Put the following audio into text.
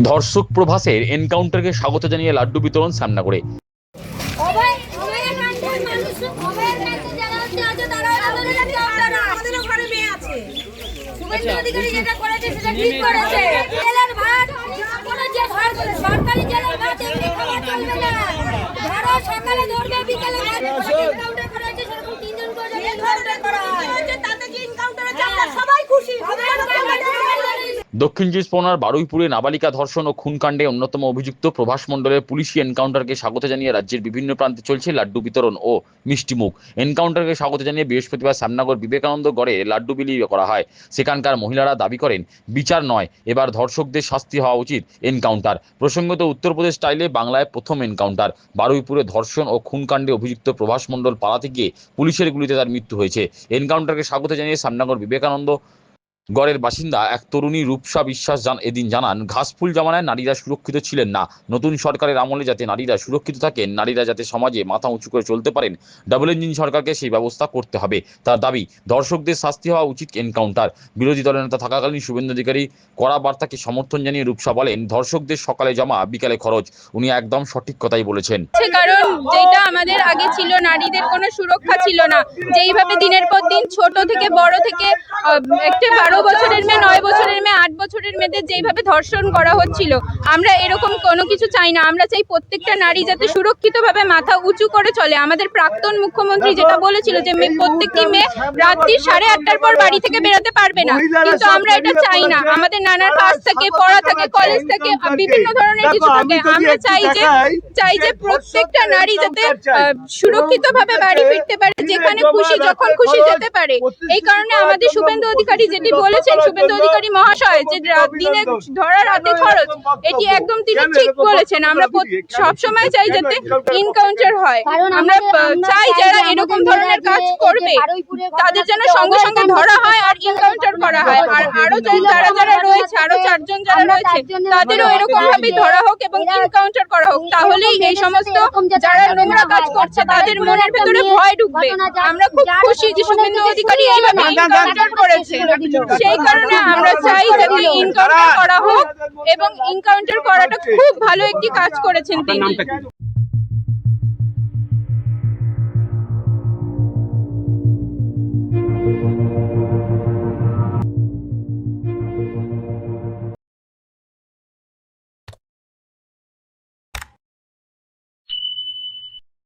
ধর্ষক প্রভাসের এনকাউন্টারকে স্বাগত জানিয়ে লাড্ডু বিতরণ শ্যামনগরে। দক্ষিণ চব্বিশ পরগনার বারুইপুরে নাবালিকা ধর্ষণ ও খুনকাণ্ডে অন্যতম অভিযুক্ত প্রভাস মণ্ডলের পুলিশি এনকাউন্টারকে স্বাগত জানিয়ে রাজ্যের বিভিন্ন প্রান্তে চলছে লাড্ডু বিতরণ ও মিষ্টিমুখ। এনকাউন্টারকে স্বাগত জানিয়ে বৃহস্পতিবার শ্যামনগর বিবেকানন্দ গড়ে লাড্ডু বিলি করা হয়। সেখানকার মহিলারা দাবি করেন, বিচার নয়, এবার ধর্ষকদের শাস্তি হওয়া উচিত। এনকাউন্টার প্রসঙ্গত উত্তরপ্রদেশ স্টাইলে বাংলায় প্রথম এনকাউন্টার। বারুইপুরে ধর্ষণ ও খুনকাণ্ডে অভিযুক্ত প্রভাস মণ্ডল পালাতে গিয়ে পুলিশের গুলিতে তার মৃত্যু হয়েছে। এনকাউন্টারকে স্বাগত জানিয়ে শ্যামনগর বিবেকানন্দ গড়ের বাসিন্দা এক তরুণী রূপসা বিশ্বাস এদিন জানান, ঘাসফুল জামানায় নারীরা সুরক্ষিত ছিলেন না। নতুন সরকারের আমলে যাতে নারীরা সুরক্ষিত থাকেন, নারীরা যাতে সমাজে মাথা উঁচু করে চলতে পারেন, ডাবল ইঞ্জিন সরকারকে সেই ব্যবস্থা করতে হবে। তার দাবি, ধর্ষকদের শাস্তি হওয়া উচিত। এনকাউন্টার বিরোধী দলের নেতা থাকাকালীন শুভেন্দু অধিকারী কড়া বার্তাকে সমর্থন জানিয়ে রূপসা বলেন, ধর্ষকদের সকালে জমা বিকালে খরচ। উনি একদম সঠিক কথাই বলেছেন। কারণ যেটা আমাদের আগে ছিল, নারীদের কোনো সুরক্ষা ছিল না। যেইভাবে দিনের পর দিন ছোট থেকে বড় থেকে একটা 12 বছরের মেয়ে, 9 বছরের মেয়ে, 8 বছরের মেয়েদের যেইভাবে ধর্ষণ করা হচ্ছিল, আমরা এরকম কোনো কিছু চাই না। আমরা চাই প্রত্যেকটা নারী যাতে সুরক্ষিতভাবে মাথা উঁচু করে চলে। আমাদের প্রাক্তন মুখ্যমন্ত্রী যেটা বলেছিল যে প্রত্যেকটি মেয়ে রাত্রি 8:30টার পর বাড়ি থেকে বেরোতে পারবে না, কিন্তু আমরা এটা চাই না। আমাদের নানার কাজ থাকে, পড়া থাকে, কলেজ থাকে, বিভিন্ন ধরনের কিছু থাকে। আমরা চাই যে প্রত্যেকটা নারী যাতে সুরক্ষিতভাবে বাড়ি ফিরতে পারে, যেখানে খুশি যখন খুশি যেতে পারে। এই কারণে আমাদের শুভেন্দু অধিকারী যেটি বলেছেন, শুভেন্দু অধিকারী মহাশয়, যে দিনে ধরা রাতে খরচ, এটি একদম তিনি ঠিক বলেছেন। আমরা সবসময় চাই যাতে এনকাউন্টার হয়। আমরা চাই যারা এরকম ধরনের কাজ করবে তাদের যেন সঙ্গে সঙ্গে ধরা হয় আর এনকাউন্টার করা হয়। আর আরো যারা রয়েছে, আরো 4 জন যারা রয়েছে, তাদেরও এরকম ভাবে ধরা হোক এবং এনকাউন্টার করা হোক। তাহলেই এই সমস্ত যারা নোংরা কাজ করছে তাদের মনের ভেতরে ভয় ঢুকবে। আমরা খুব খুশি যে শুভেন্দু অধিকারী এইভাবে এনকাউন্টার করেছে। সেই কারণে আমরা চাই যাতে এনকাউন্টার করা হোক এবং এনকাউন্টার করাটা খুব ভালো একটি কাজ করেছেন তিনি।